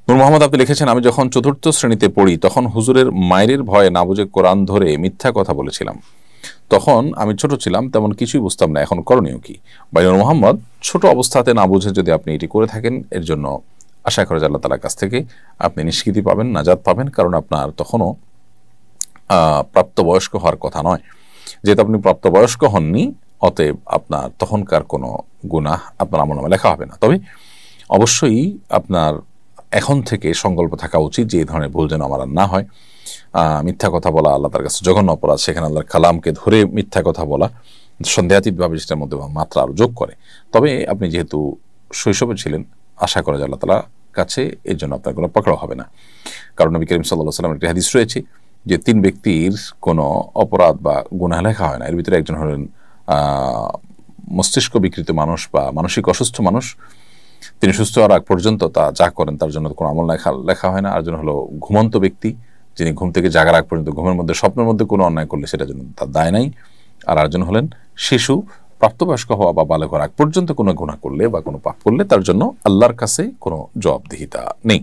নূর মোহাম্মদ আপনি লিখেছেন, আমি যখন চতুর্থ শ্রেণীতে পড়ি তখন হুজুরের মায়ের ভয়ে না বুঝে কোরআন ধরে মিথ্যা কথা বলেছিলাম। তখন আমি ছোট ছিলাম, তেমন কিছুই বুঝতাম না। এখন করণীয় কি? ভাই নূর মোহাম্মদ, ছোট অবস্থাতে না বুঝে যদি আপনি এটি করে থাকেন, এর জন্য আশা করা যায় আল্লাহ তাআলার কাছ থেকে আপনি নিষ্কৃতি পাবেন, নাজাত পাবেন। কারণ আপনার তখনও প্রাপ্তবয়স্ক হওয়ার কথা নয়। যেহেতু আপনি প্রাপ্তবয়স্ক হননি, অতএব আপনার তখনকার কোনো গুনাহ আপনার আমলনামায় লেখা হবে না। তবে অবশ্যই আপনার এখন থেকে সংকল্প থাকা উচিত যে এই ধরনের ভুল যেন আমার আর না হয়। মিথ্যা কথা বলা আল্লাহ তার কাছে জঘন্য অপরাধ। সেখানে আল্লাহর কালামকে ধরে মিথ্যা কথা বলা সন্দেহাতীতভাবে সেটার মধ্যে মাত্রা আরও যোগ করে। তবে আপনি যেহেতু শৈশবে ছিলেন, আশা করা যায় আল্লাহ তাআলার কাছে এর জন্য আপনার কোনো পাকড়াও হবে না। কারণ নবী করিম সাল্লাল্লাহু আলাইহি ওয়াসাল্লামের একটি হাদিস রয়েছে যে 3 ব্যক্তির কোনো অপরাধ বা গুনাহ লেখা হয় না। এর ভিতরে একজন হলেন মস্তিষ্ক বিকৃত মানুষ বা মানসিক অসুস্থ মানুষ। তিনি সুস্থ হওয়ার আগ পর্যন্ত তা যা করেন তার জন্য কোনো আমল লেখা হয় না। আর জন হলো ঘুমন্ত ব্যক্তি, যিনি ঘুম থেকে জাগার আগ পর্যন্ত ঘুমের মধ্যে স্বপ্নের মধ্যে কোনো অন্যায় করলে সেটার জন্য তার দায় নাই। আর আরেকজন হলেন শিশু, প্রাপ্তবয়স্ক হওয়া বা বালেগ হওয়ার আগ পর্যন্ত কোনো গুনাহ করলে বা কোনো পাপ করলে তার জন্য আল্লাহর কাছে কোনো জবাবদিহিতা নেই।